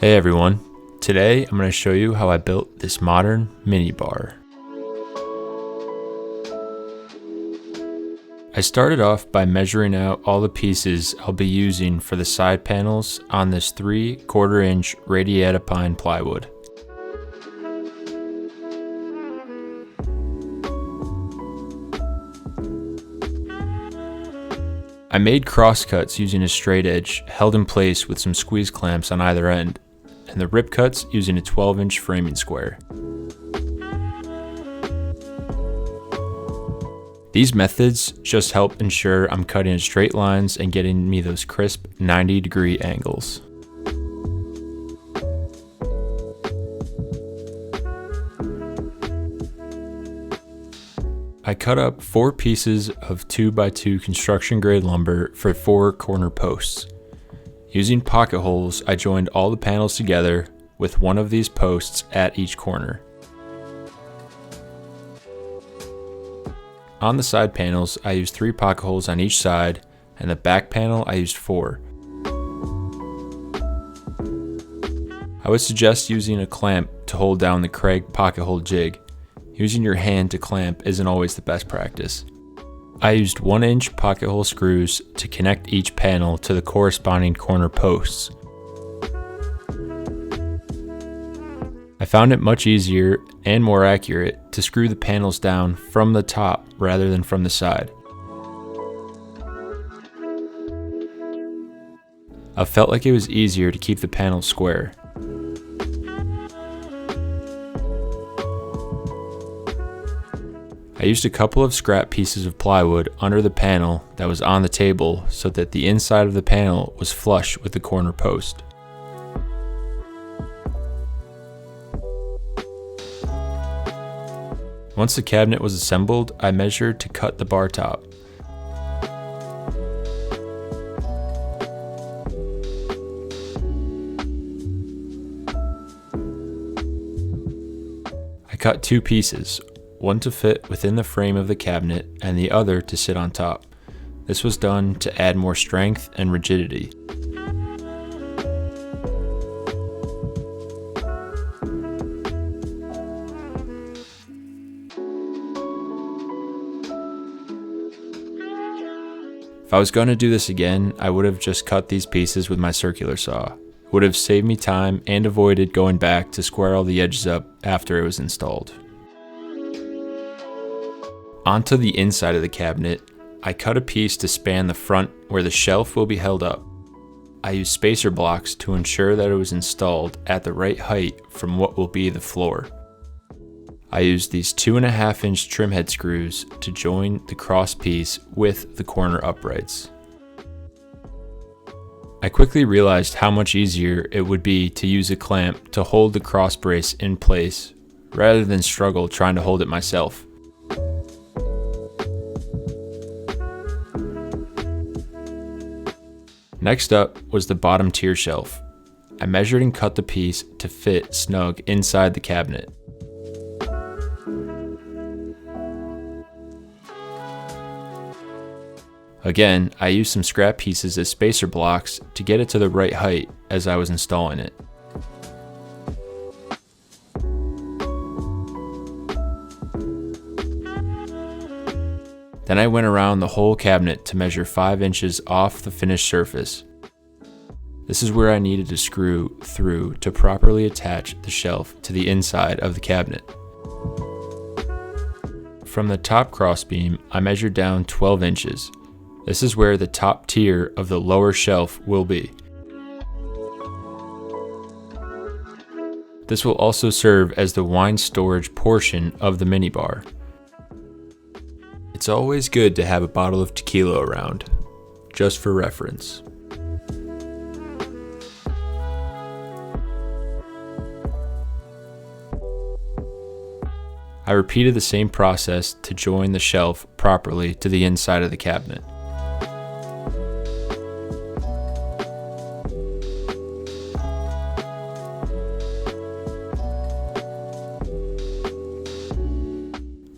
Hey everyone, today I'm going to show you how I built this modern mini bar. I started off by measuring out all the pieces I'll be using for the side panels on this 3/4 inch radiata plywood. I made cross cuts using a straight edge held in place with some squeeze clamps on either end, and the rip cuts using a 12-inch framing square. These methods just help ensure I'm cutting in straight lines and getting me those crisp 90-degree angles. I cut up 4 pieces of 2x2 construction grade lumber for 4 corner posts. Using pocket holes, I joined all the panels together with one of these posts at each corner. On the side panels, I used 3 pocket holes on each side, and the back panel I used 4. I would suggest using a clamp to hold down the Craig pocket hole jig. Using your hand to clamp isn't always the best practice. I used 1-inch pocket hole screws to connect each panel to the corresponding corner posts. I found it much easier and more accurate to screw the panels down from the top rather than from the side. I felt like it was easier to keep the panels square. I used a couple of scrap pieces of plywood under the panel that was on the table so that the inside of the panel was flush with the corner post. Once the cabinet was assembled, I measured to cut the bar top. I cut 2 pieces, one to fit within the frame of the cabinet and the other to sit on top. This was done to add more strength and rigidity. If I was going to do this again, I would have just cut these pieces with my circular saw. It would have saved me time and avoided going back to square all the edges up after it was installed. Onto the inside of the cabinet, I cut a piece to span the front where the shelf will be held up. I used spacer blocks to ensure that it was installed at the right height from what will be the floor. I used these 2.5-inch trim head screws to join the cross piece with the corner uprights. I quickly realized how much easier it would be to use a clamp to hold the cross brace in place rather than struggle trying to hold it myself. Next up was the bottom tier shelf. I measured and cut the piece to fit snug inside the cabinet. Again, I used some scrap pieces as spacer blocks to get it to the right height as I was installing it. Then I went around the whole cabinet to measure 5 inches off the finished surface. This is where I needed to screw through to properly attach the shelf to the inside of the cabinet. From the top crossbeam, I measured down 12 inches. This is where the top tier of the lower shelf will be. This will also serve as the wine storage portion of the minibar. It's always good to have a bottle of tequila around, just for reference. I repeated the same process to join the shelf properly to the inside of the cabinet.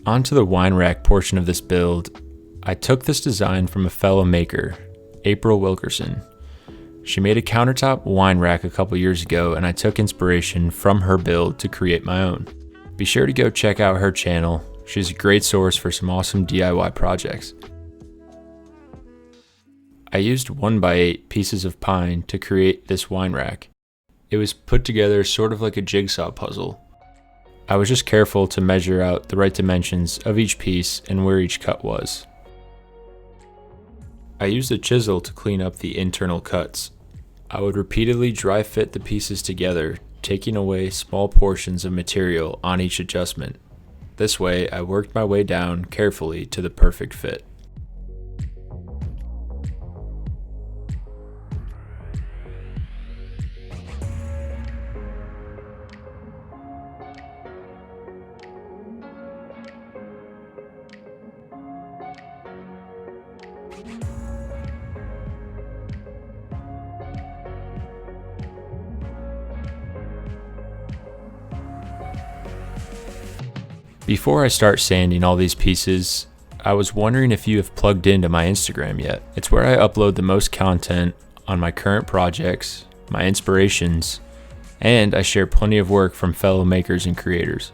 Onto the wine rack portion of this build, I took this design from a fellow maker, April Wilkerson. She made a countertop wine rack a couple years ago, and I took inspiration from her build to create my own. Be sure to go check out her channel. She's a great source for some awesome DIY projects. I used 1x8 pieces of pine to create this wine rack. It was put together sort of like a jigsaw puzzle. I was just careful to measure out the right dimensions of each piece and where each cut was. I used a chisel to clean up the internal cuts. I would repeatedly dry fit the pieces together, taking away small portions of material on each adjustment. This way, I worked my way down carefully to the perfect fit. Before I start sanding all these pieces, I was wondering if you have plugged into my Instagram yet. It's where I upload the most content on my current projects, my inspirations, and I share plenty of work from fellow makers and creators.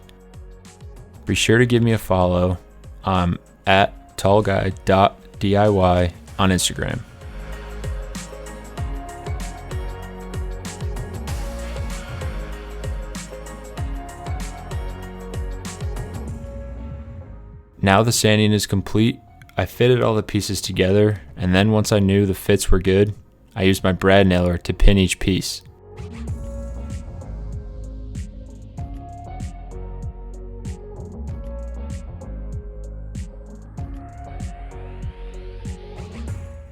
Be sure to give me a follow. I'm at tallguy.diy on Instagram. Now the sanding is complete, I fitted all the pieces together, and then once I knew the fits were good, I used my brad nailer to pin each piece.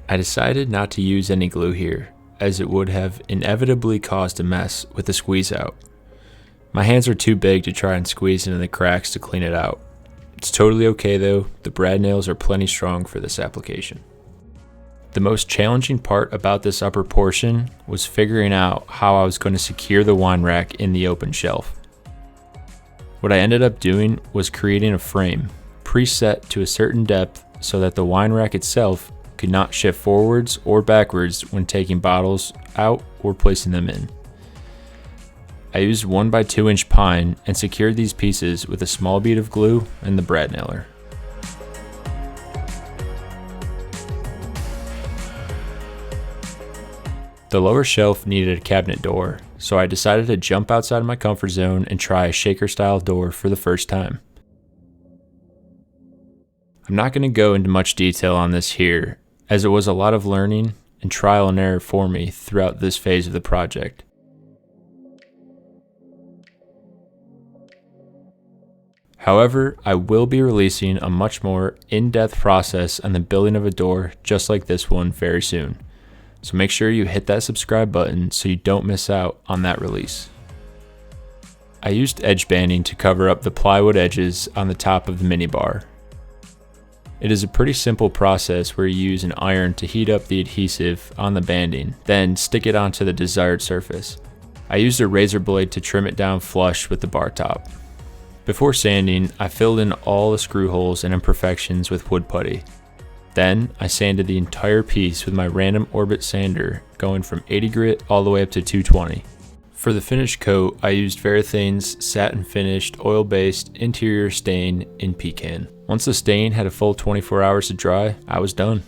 I decided not to use any glue here, as it would have inevitably caused a mess with the squeeze out. My hands are too big to try and squeeze into the cracks to clean it out. It's totally okay though, the brad nails are plenty strong for this application. The most challenging part about this upper portion was figuring out how I was going to secure the wine rack in the open shelf. What I ended up doing was creating a frame, preset to a certain depth so that the wine rack itself could not shift forwards or backwards when taking bottles out or placing them in. I used 1x2 inch pine and secured these pieces with a small bead of glue and the brad nailer. The lower shelf needed a cabinet door, so I decided to jump outside of my comfort zone and try a shaker style door for the first time. I'm not going to go into much detail on this here, as it was a lot of learning and trial and error for me throughout this phase of the project. However, I will be releasing a much more in-depth process on the building of a door just like this one very soon. So make sure you hit that subscribe button so you don't miss out on that release. I used edge banding to cover up the plywood edges on the top of the minibar. It is a pretty simple process where you use an iron to heat up the adhesive on the banding, then stick it onto the desired surface. I used a razor blade to trim it down flush with the bar top. Before sanding, I filled in all the screw holes and imperfections with wood putty. Then, I sanded the entire piece with my random Orbital sander, going from 80 grit all the way up to 220. For the finish coat, I used Varathane's satin finished oil-based interior stain in pecan. Once the stain had a full 24 hours to dry, I was done.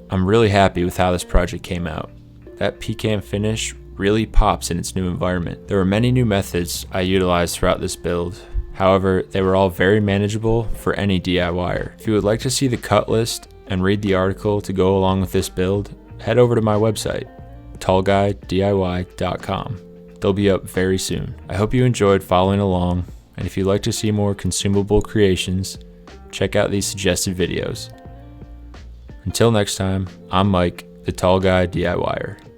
I'm really happy with how this project came out. That pecan finish really pops in its new environment. There were many new methods I utilized throughout this build. However, they were all very manageable for any DIYer. If you would like to see the cut list and read the article to go along with this build, head over to my website, tallguydiy.com. They'll be up very soon. I hope you enjoyed following along, and if you'd like to see more consumable creations, check out these suggested videos. Until next time, I'm Mike, the Tall Guy DIYer.